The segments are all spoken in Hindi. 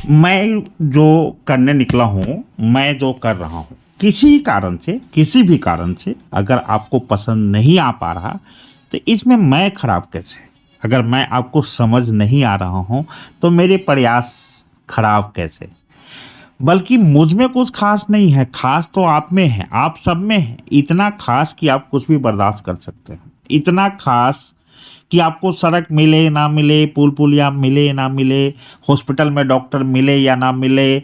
मैं जो करने निकला हूँ, मैं जो कर रहा हूँ, किसी कारण से, किसी भी कारण से अगर आपको पसंद नहीं आ पा रहा, तो इसमें मैं खराब कैसे? अगर मैं आपको समझ नहीं आ रहा हूँ, तो मेरे प्रयास खराब कैसे? बल्कि मुझ में कुछ खास नहीं है, खास तो आप में है, आप सब में है। इतना खास कि आप कुछ भी बर्दाश्त कर सकते हैं। इतना खास कि आपको सड़क मिले ना मिले, पुल पुलिया मिले ना मिले, हॉस्पिटल में डॉक्टर मिले या ना मिले,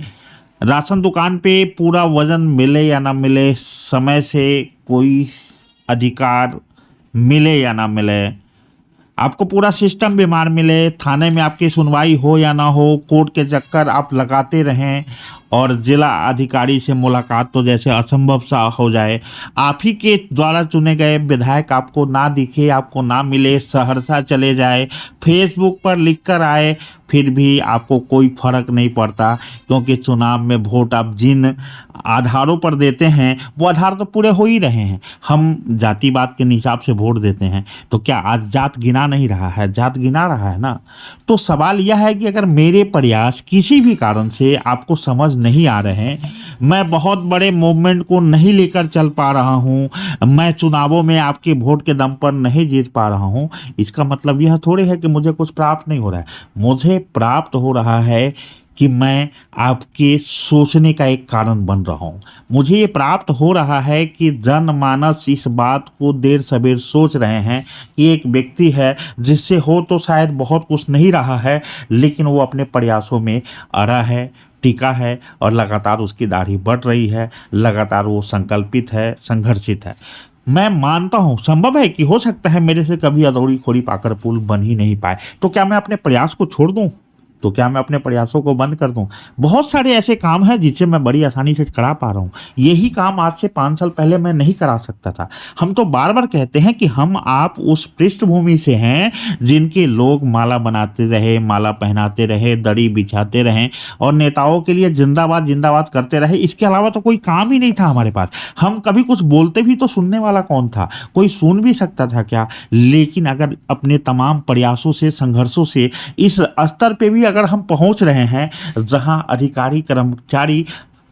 राशन दुकान पे पूरा वज़न मिले या ना मिले, समय से कोई अधिकार मिले या ना मिले, आपको पूरा सिस्टम बीमार मिले, थाने में आपकी सुनवाई हो या ना हो, कोर्ट के चक्कर आप लगाते रहें और जिला अधिकारी से मुलाकात तो जैसे असंभव सा हो जाए, आप ही के द्वारा चुने गए विधायक आपको ना दिखे, आपको ना मिले, सहरसा चले जाए, फेसबुक पर लिख कर आए, फिर भी आपको कोई फर्क नहीं पड़ता, क्योंकि चुनाव में वोट आप जिन आधारों पर देते हैं वो आधार तो पूरे हो ही रहे हैं। हम जातिवाद के हिसाब से वोट देते हैं, तो क्या आज जात गिना नहीं रहा है? जात गिना रहा है ना। तो सवाल यह है कि अगर मेरे प्रयास किसी भी कारण से आपको समझ नहीं आ रहे हैं, मैं बहुत बड़े मूवमेंट को नहीं लेकर चल पा रहा हूँ, मैं चुनावों में आपके वोट के दम पर नहीं जीत पा रहा हूँ, इसका मतलब यह थोड़ी है कि मुझे कुछ प्राप्त नहीं हो रहा है। मुझे प्राप्त हो रहा है कि मैं आपके सोचने का एक कारण बन रहा हूँ। मुझे ये प्राप्त हो रहा है कि जनमानस इस बात को देर सवेर सोच रहे हैं कि एक व्यक्ति है जिससे हो तो शायद बहुत कुछ नहीं रहा है, लेकिन वो अपने प्रयासों में अड़ा है, टिका है और लगातार उसकी दाढ़ी बढ़ रही है, लगातार वो संकल्पित है, संघर्षित है। मैं मानता हूँ संभव है कि हो सकता है मेरे से कभी अदौड़ी खोड़ी पाकर पुल बन ही नहीं पाए, तो क्या मैं अपने प्रयास को छोड़ दूँ? तो क्या मैं अपने प्रयासों को बंद कर दूं? बहुत सारे ऐसे काम हैं जिसे मैं बड़ी आसानी से करा पा रहा हूं। यही काम आज से 5 साल पहले मैं नहीं करा सकता था। हम तो बार बार कहते हैं कि हम आप उस पृष्ठभूमि से हैं जिनके लोग माला बनाते रहे, माला पहनाते रहे, दरी बिछाते रहें और नेताओं के लिए जिंदाबाद जिंदाबाद करते रहे। इसके अलावा तो कोई काम ही नहीं था हमारे पास। हम कभी कुछ बोलते भी तो सुनने वाला कौन था? कोई सुन भी सकता था क्या? लेकिन अगर अपने तमाम प्रयासों से, संघर्षों से इस स्तर पे भी अगर हम पहुंच रहे हैं जहां अधिकारी कर्मचारी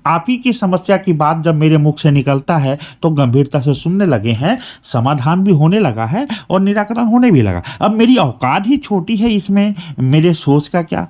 आप ही की समस्या की बात जब मेरे मुख से निकलता है तो गंभीरता से सुनने लगे हैं, समाधान भी होने लगा है और निराकरण होने भी लगा। अब मेरी औकात ही छोटी है, इसमें मेरे सोच का क्या?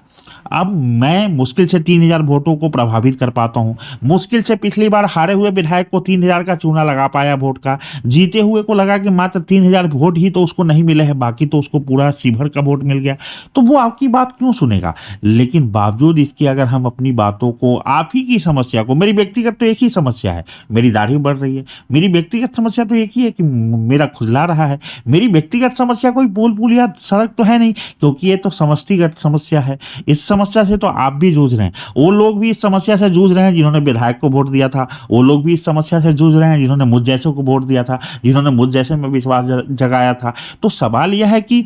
अब मैं मुश्किल से 3000 वोटों को प्रभावित कर पाता हूं। मुश्किल से पिछली बार हारे हुए विधायक को 3000 का चूना लगा पाया वोट का। जीते हुए को लगा कि मात्र 3000 वोट ही तो उसको नहीं मिले हैं, बाकी तो उसको पूरा शिवहर का वोट मिल गया। तो वो आपकी बात क्यों सुनेगा? लेकिन बावजूद इसके अगर हम अपनी बातों को, आप ही की समस्या को, मेरी व्यक्तिगत तो एक ही समस्या है, मेरी दाढ़ी बढ़ रही है। मेरी व्यक्तिगत समस्या तो एक ही है कि मेरा खुजला रहा है। मेरी व्यक्तिगत समस्या कोई पुल पुल या सड़क तो है नहीं, क्योंकि ये तो समष्टिगत समस्या है। इस समस्या से तो आप भी जूझ रहे हैं, वो लोग भी इस समस्या से जूझ रहे हैं जिन्होंने विधायक को वोट दिया था, वो लोग भी इस समस्या से जूझ रहे हैं जिन्होंने मुझ जैसों को वोट दिया था, जिन्होंने मुझ जैसे में विश्वास जगाया था। तो सवाल यह है कि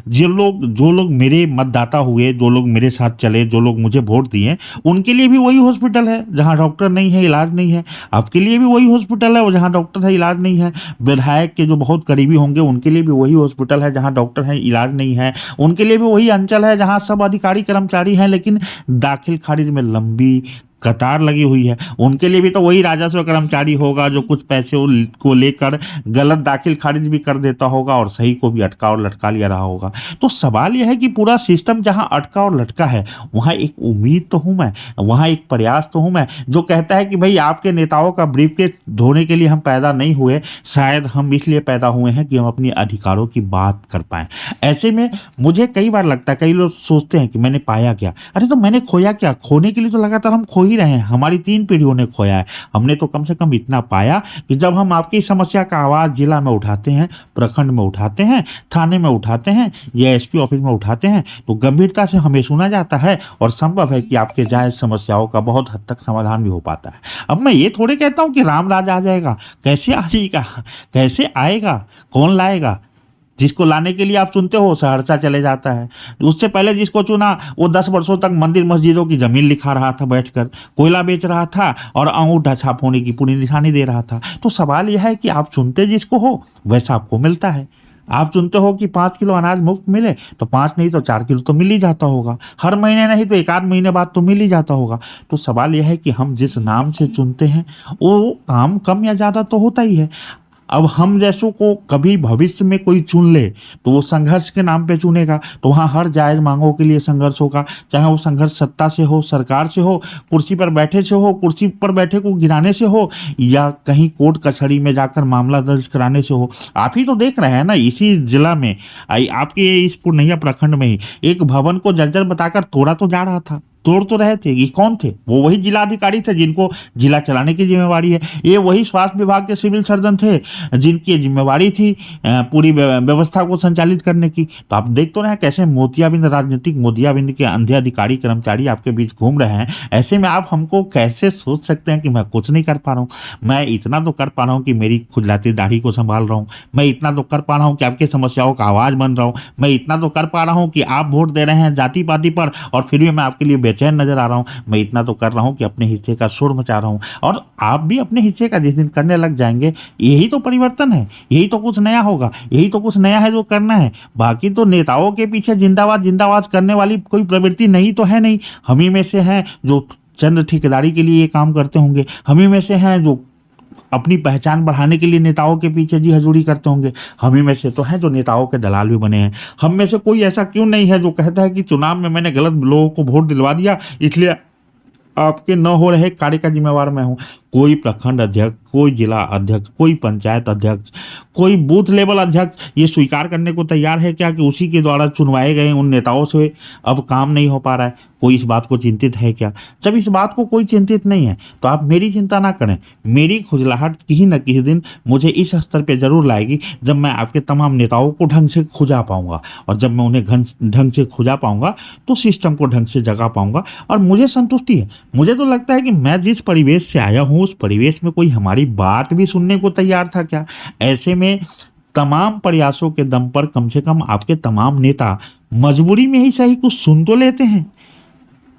जो लोग मेरे मतदाता हुए, जो लोग मेरे साथ चले, जो लोग मुझे वोट दिए, उनके लिए भी वही हॉस्पिटल है जहां डॉक्टर नहीं है, इलाज नहीं है। आपके लिए भी वही हॉस्पिटल है जहां डॉक्टर है, इलाज नहीं है। विधायक के जो बहुत करीबी होंगे उनके लिए भी वही हॉस्पिटल है जहां डॉक्टर है, इलाज नहीं है। उनके लिए भी वही अंचल है जहां सब अधिकारी कर्मचारी हैं, लेकिन दाखिल खारिज में लंबी कतार लगी हुई है। उनके लिए भी तो वही राजस्व कर्मचारी होगा जो कुछ पैसे को लेकर गलत दाखिल खारिज भी कर देता होगा और सही को भी अटका और लटका लिया रहा होगा। तो सवाल यह है कि पूरा सिस्टम जहां अटका और लटका है, वहां एक उम्मीद तो हूं मैं, वहां एक प्रयास तो हूं मैं, जो कहता है कि भाई आपके नेताओं का ब्रीफकेस ढोने के लिए हम पैदा नहीं हुए, शायद हम इसलिए पैदा हुए हैं कि हम अपने अधिकारों की बात कर पाए। ऐसे में मुझे कई बार लगता है, कई लोग सोचते हैं कि मैंने पाया क्या? अरे तो मैंने खोया क्या? खोने के लिए तो लगातार हम खो ही रहे हैं। हमारी 3 पीढ़ियों ने खोया है, हमने तो कम से कम इतना पाया कि जब हम आपकी समस्या का आवाज जिला में उठाते हैं, प्रखंड में उठाते हैं, थाने में उठाते हैं या एसपी ऑफिस में उठाते हैं, तो गंभीरता से हमें सुना जाता है और संभव है कि आपके जायज समस्याओं का बहुत हद तक समाधान भी हो पाता है। अब मैं ये थोड़े कहता हूं कि राम राज आ जाएगा। कैसे आ जाएगा? कैसे आएगा? कौन लाएगा? जिसको लाने के लिए आप सुनते हो सहरसा चले जाता है। उससे पहले जिसको चुना वो 10 वर्षों तक मंदिर मस्जिदों की जमीन लिखा रहा था, बैठकर कोयला बेच रहा था और अंगूठा छाप होने की पूरी निशानी दे रहा था। तो सवाल यह है कि आप चुनते जिसको हो वैसा आपको मिलता है। आप चुनते हो कि 5 किलो अनाज मुफ्त मिले, तो 5 नहीं तो 4 किलो तो मिल ही जाता होगा, हर महीने नहीं तो एक आध महीने बाद तो मिल ही जाता होगा। तो सवाल यह है कि हम जिस नाम से चुनते हैं वो काम कम या ज़्यादा तो होता ही है। अब हम जैसों को कभी भविष्य में कोई चुन ले तो वो संघर्ष के नाम पे चुनेगा, तो वहाँ हर जायज़ मांगों के लिए संघर्ष होगा, चाहे वो संघर्ष सत्ता से हो, सरकार से हो, कुर्सी पर बैठे से हो, कुर्सी पर बैठे को गिराने से हो, या कहीं कोर्ट कचहरी में जाकर मामला दर्ज कराने से हो। आप ही तो देख रहे हैं ना, इसी जिला में आपके इस पूर्णिया प्रखंड में ही एक भवन को जर्जर बताकर तोड़ा तो जा रहा था, तोड़ तो रहे थे। ये कौन थे? वो वही जिलाधिकारी थे जिनको जिला चलाने की जिम्मेवारी है। ये वही स्वास्थ्य विभाग के सिविल सर्जन थे जिनकी जिम्मेवारी थी पूरी व्यवस्था को संचालित करने की। तो आप देख तो रहे हैं कैसे मोतियाबिंद, राजनीतिक मोतियाबिंद के अंधे अधिकारी कर्मचारी आपके बीच घूम रहे हैं। ऐसे में आप हमको कैसे सोच सकते हैं कि मैं कुछ नहीं कर पा रहा हूँ? मैं इतना तो कर पा रहा हूँ कि मेरी खुजलाती दाढ़ी को संभाल रहा हूँ, मैं इतना तो कर पा रहा हूँ कि आपकी समस्याओं का आवाज़ बन रहा हूँ, मैं इतना तो कर पा रहा हूँ कि आप वोट दे रहे हैं जाति पाति पर और फिर भी मैं आपके लिए बेचैन नजर आ रहा हूँ, मैं इतना तो कर रहा हूँ कि अपने हिस्से का शोर मचा रहा हूँ। और आप भी अपने हिस्से का जिस दिन करने लग जाएंगे, यही तो परिवर्तन है, यही तो कुछ नया होगा, यही तो कुछ नया है जो करना है। बाकी तो नेताओं के पीछे जिंदाबाद जिंदाबाद करने वाली कोई प्रवृत्ति नहीं तो है नहीं। हम ही में से हैं जो चंद ठेकेदारी के लिए ये काम करते होंगे, हम ही में से हैं जो अपनी पहचान बढ़ाने के लिए नेताओं के पीछे जी हजूरी करते होंगे, हम ही में से तो हैं जो नेताओं के दलाल भी बने हैं। हम में से कोई ऐसा क्यों नहीं है जो कहता है कि चुनाव में मैंने गलत लोगों को वोट दिलवा दिया इसलिए आपके न हो रहे कार्य का जिम्मेवार मैं हूँ। कोई प्रखंड अध्यक्ष, कोई जिला अध्यक्ष, कोई पंचायत अध्यक्ष, कोई बूथ लेवल अध्यक्ष ये स्वीकार करने को तैयार है क्या कि उसी के द्वारा चुनवाए गए उन नेताओं से अब काम नहीं हो पा रहा है? कोई इस बात को चिंतित है क्या? जब इस बात को कोई चिंतित नहीं है तो आप मेरी चिंता ना करें। मेरी खुजलाहट किसी न किसी दिन मुझे इस स्तर पे जरूर लाएगी जब मैं आपके तमाम नेताओं को ढंग से खुजा पाऊंगा, और जब मैं उन्हें ढंग से खुजा पाऊंगा तो सिस्टम को ढंग से जगा पाऊंगा और मुझे संतुष्टि है। मुझे तो लगता है कि मैं जिस परिवेश से आया हूँ उस परिवेश में कोई हमारी बात भी सुनने को तैयार था क्या? ऐसे में तमाम प्रयासों के दम पर कम से कम आपके तमाम नेता मजबूरी में ही सही कुछ सुन तो लेते हैं।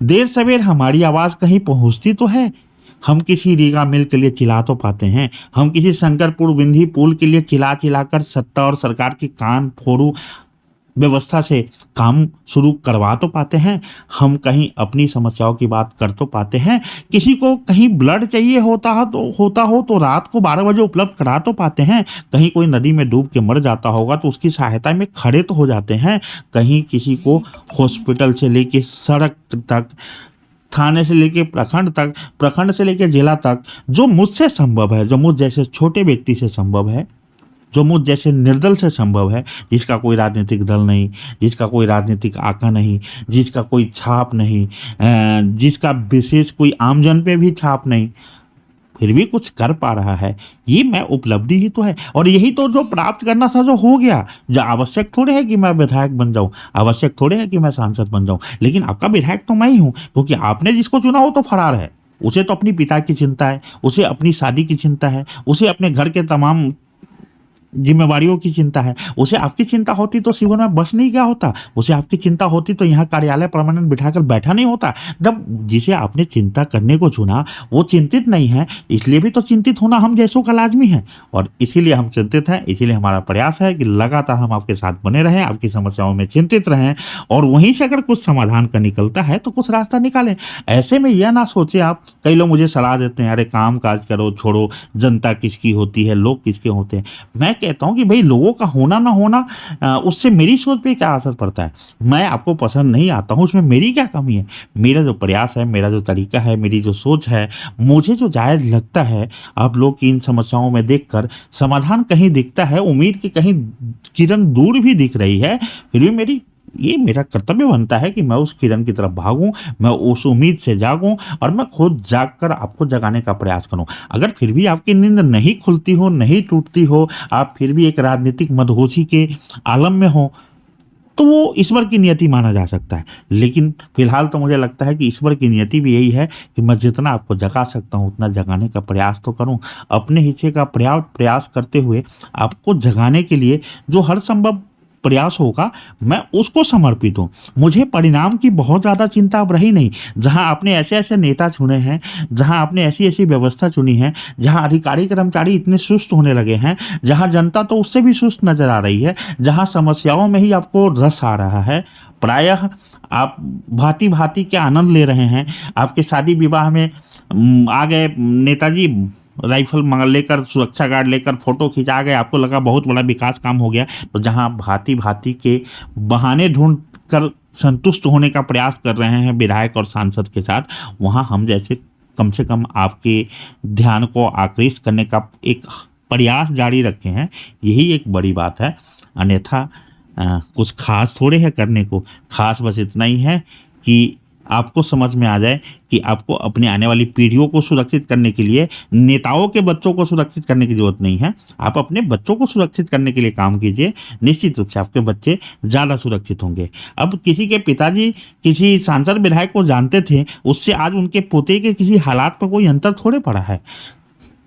देर सवेर हमारी आवाज कहीं पहुंचती तो है। हम किसी रीगा मिल के लिए चिल्ला तो पाते हैं, हम किसी शंकरपुर विंधी पुल के लिए चिल्ला चिल्लाकर सत्ता और सरकार की कान फोड़ू व्यवस्था से काम शुरू करवा तो पाते हैं, हम कहीं अपनी समस्याओं की बात कर तो पाते हैं। किसी को कहीं ब्लड चाहिए होता हो तो रात को 12 बजे उपलब्ध करा तो पाते हैं। कहीं कोई नदी में डूब के मर जाता होगा तो उसकी सहायता में खड़े तो हो जाते हैं। कहीं किसी को हॉस्पिटल से लेके सड़क तक, थाने से लेके प्रखंड तक, प्रखंड से लेके जिला तक, जो मुझसे संभव है, जो मुझ जैसे छोटे व्यक्ति से संभव है, जो मुझ जैसे निर्दल से संभव है, जिसका कोई राजनीतिक दल नहीं, जिसका कोई राजनीतिक आका नहीं, जिसका कोई छाप नहीं, जिसका विशेष कोई आमजन पे भी छाप नहीं, फिर भी कुछ कर पा रहा है, ये मैं उपलब्धि ही तो है। और यही तो जो प्राप्त करना था जो हो गया। जो आवश्यक थोड़े है कि मैं विधायक बन जाऊं, आवश्यक थोड़े है कि मैं सांसद बन जाऊं, लेकिन आपका विधायक तो मैं ही हूं, क्योंकि आपने जिसको चुना वो तो फरार है। उसे तो अपनी पिता की चिंता है, उसे अपनी शादी की चिंता है, उसे अपने घर के तमाम जिम्मेवारियों की चिंता है। उसे आपकी चिंता होती तो जीवन में बस नहीं गया होता, उसे आपकी चिंता होती तो यहाँ कार्यालय परमानेंट बिठाकर बैठा नहीं होता। जब जिसे आपने चिंता करने को चुना वो चिंतित नहीं है, इसलिए भी तो चिंतित होना हम जैसों का लाजमी है। और इसीलिए हम चिंतित हैं, इसीलिए हमारा प्रयास है कि लगातार हम आपके साथ बने रहें, आपकी समस्याओं में चिंतित रहें, और वहीं से अगर कुछ समाधान का निकलता है तो कुछ रास्ता निकालें। ऐसे में यह ना सोचे आप, कई लोग मुझे सलाह देते हैं, अरे काम काज करो, छोड़ो, जनता किसकी होती है, लोग किसके होते हैं। मैं कहता हूं कि भाई लोगों का होना ना होना उससे मेरी सोच पे क्या असर पड़ता है? मैं आपको पसंद नहीं आता हूं, उसमें मेरी क्या कमी है? मेरा जो प्रयास है, मेरा जो तरीका है, मेरी जो सोच है, मुझे जो जायज लगता है, आप लोग की इन समस्याओं में देखकर समाधान कहीं दिखता है, उम्मीद की कहीं किरण दूर भी दिख रही है, फिर भी ये मेरा कर्तव्य बनता है कि मैं उस किरण की तरफ भागूं, मैं उस उम्मीद से जागूं, और मैं खुद जागकर आपको जगाने का प्रयास करूं। अगर फिर भी आपकी नींद नहीं खुलती हो, नहीं टूटती हो, आप फिर भी एक राजनीतिक मदहोशी के आलम में हो, तो वो ईश्वर की नियति माना जा सकता है। लेकिन फिलहाल तो मुझे लगता है कि ईश्वर की नियति भी यही है कि मैं जितना आपको जगा सकता हूँ उतना जगाने का प्रयास तो करूँ, अपने हिस्से का प्रयास करते हुए आपको जगाने के लिए जो हर संभव प्रयास होगा मैं उसको समर्पित हूँ। मुझे परिणाम की बहुत ज़्यादा चिंता अब रही नहीं। जहाँ आपने ऐसे ऐसे नेता चुने हैं, जहाँ आपने ऐसी ऐसी व्यवस्था चुनी है, जहाँ अधिकारी कर्मचारी इतने सुस्त होने लगे हैं, जहाँ जनता तो उससे भी सुस्त नजर आ रही है, जहाँ समस्याओं में ही आपको रस आ रहा है, प्रायः आप भांति भांति के आनंद ले रहे हैं। आपके शादी विवाह में आ गए नेताजी, राइफल मंगा लेकर, सुरक्षा गार्ड लेकर फोटो खिंचा गए, आपको लगा बहुत बड़ा विकास काम हो गया। तो जहां आप भांति भांति के बहाने ढूंढ कर संतुष्ट होने का प्रयास कर रहे हैं विधायक और सांसद के साथ, वहां हम जैसे कम से कम आपके ध्यान को आकृष्ट करने का एक प्रयास जारी रखे हैं, यही एक बड़ी बात है। अन्यथा कुछ खास थोड़े है करने को। खास बस इतना ही है कि आपको समझ में आ जाए कि आपको अपने आने वाली पीढ़ियों को सुरक्षित करने के लिए नेताओं के बच्चों को सुरक्षित करने की जरूरत नहीं है। आप अपने बच्चों को सुरक्षित करने के लिए काम कीजिए, निश्चित रूप से आपके बच्चे ज़्यादा सुरक्षित होंगे। अब किसी के पिताजी किसी सांसद विधायक को जानते थे, उससे आज उनके पोते के किसी हालात पर कोई अंतर थोड़े पड़ा है।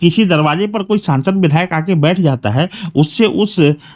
किसी दरवाजे पर कोई सांसद विधायक आके बैठ जाता है, उससे उस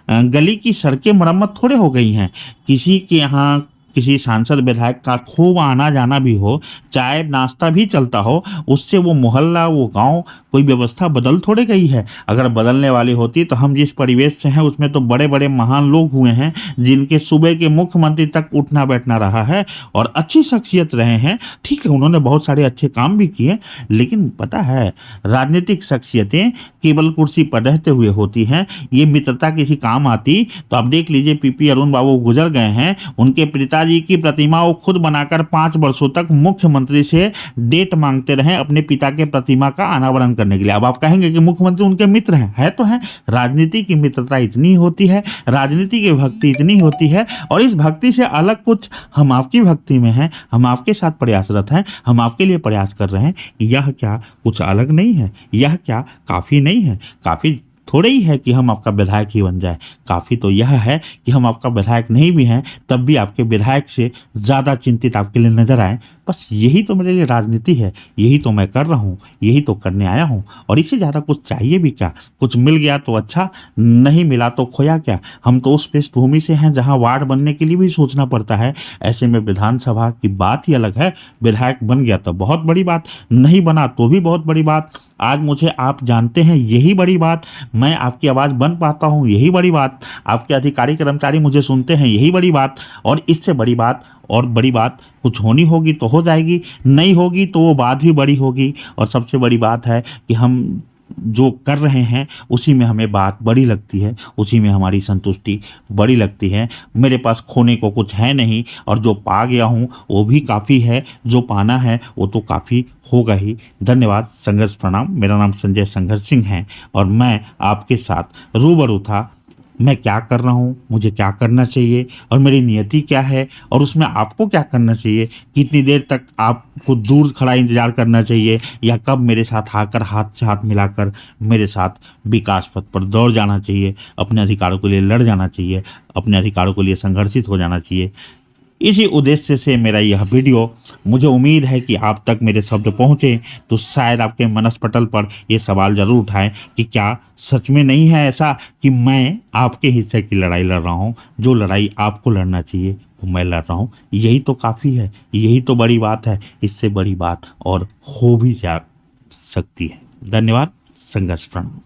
गली की सड़कें मरम्मत थोड़े हो गई हैं। किसी के यहाँ किसी सांसद विधायक का खूब आना जाना भी हो, चाय नाश्ता भी चलता हो, उससे वो मोहल्ला, वो गांव, कोई व्यवस्था बदल थोड़े गई है। अगर बदलने वाली होती तो हम जिस परिवेश से हैं उसमें तो बड़े बड़े महान लोग हुए हैं, जिनके सूबे के मुख्यमंत्री तक उठना बैठना रहा है और अच्छी शख्सियत रहे हैं। ठीक है, उन्होंने बहुत सारे अच्छे काम भी किए, लेकिन पता है राजनीतिक शख्सियतें केवल कुर्सी पर रहते हुए होती हैं। ये मित्रता किसी काम आती तो आप देख लीजिए, पीपी अरुण बाबू गुजर गए हैं, उनके पिताजी की प्रतिमा वो खुद बनाकर 5 वर्षों तक मुख्यमंत्री से डेट मांगते रहे अपने पिता के प्रतिमा का अनावरण करने के लिए। अब आप कहेंगे कि मुख्यमंत्री उनके मित्र हैं, है तो हैं। राजनीति की मित्रता इतनी होती है, राजनीति की भक्ति इतनी होती है, और इस भक्ति से अलग कुछ हम आपकी भक्ति में हैं, हम आपके साथ प्रयासरत हैं, हम आपके लिए प्रयास कर रहे हैं। यह क्या कुछ अलग नहीं है? यह क्या काफ़ी नहीं है? काफ़ी थोड़े ही है कि हम आपका विधायक ही बन जाए। काफ़ी तो यह है कि हम आपका विधायक नहीं भी हैं, तब भी आपके विधायक से ज़्यादा चिंतित आपके लिए नजर आए। बस यही तो मेरे लिए राजनीति है, यही तो मैं कर रहा हूँ, यही तो करने आया हूँ। और इससे ज़्यादा कुछ चाहिए भी क्या? कुछ मिल गया तो अच्छा, नहीं मिला तो खोया क्या? हम तो उस पृष्ठभूमि से हैं जहाँ वार्ड बनने के लिए भी सोचना पड़ता है। ऐसे में विधानसभा की बात ही अलग है। विधायक बन गया तो बहुत बड़ी बात, नहीं बना तो भी बहुत बड़ी बात। आज मुझे आप जानते हैं, यही बड़ी बात। मैं आपकी आवाज़ बन पाता हूँ, यही बड़ी बात। आपके अधिकारी कर्मचारी मुझे सुनते हैं, यही बड़ी बात। और इससे बड़ी बात और बड़ी बात कुछ होनी होगी तो हो जाएगी, नहीं होगी तो वो बात भी बड़ी होगी। और सबसे बड़ी बात है कि हम जो कर रहे हैं उसी में हमें बात बड़ी लगती है, उसी में हमारी संतुष्टि बड़ी लगती है। मेरे पास खोने को कुछ है नहीं, और जो पा गया हूँ वो भी काफ़ी है, जो पाना है वो तो काफ़ी होगा ही। धन्यवाद, संघर्ष प्रणाम। मेरा नाम संजय संघर्ष सिंह है और मैं आपके साथ रूबरू था। मैं क्या कर रहा हूँ, मुझे क्या करना चाहिए और मेरी नियति क्या है, और उसमें आपको क्या करना चाहिए, कितनी देर तक आपको दूर खड़ा इंतज़ार करना चाहिए, या कब मेरे साथ आकर हाथ से हाथ मिलाकर मेरे साथ विकास पथ पर दौड़ जाना चाहिए, अपने अधिकारों के लिए लड़ जाना चाहिए, अपने अधिकारों के लिए संघर्षित हो जाना चाहिए। इसी उद्देश्य से मेरा यह वीडियो, मुझे उम्मीद है कि आप तक मेरे शब्द पहुँचे तो शायद आपके मनस्पटल पर ये सवाल ज़रूर उठाएं कि क्या सच में नहीं है ऐसा कि मैं आपके हिस्से की लड़ाई लड़ रहा हूँ, जो लड़ाई आपको लड़ना चाहिए वो मैं लड़ रहा हूँ। यही तो काफ़ी है, यही तो बड़ी बात है। इससे बड़ी बात और हो भी जा सकती है। धन्यवाद, संघर्ष प्रणाम।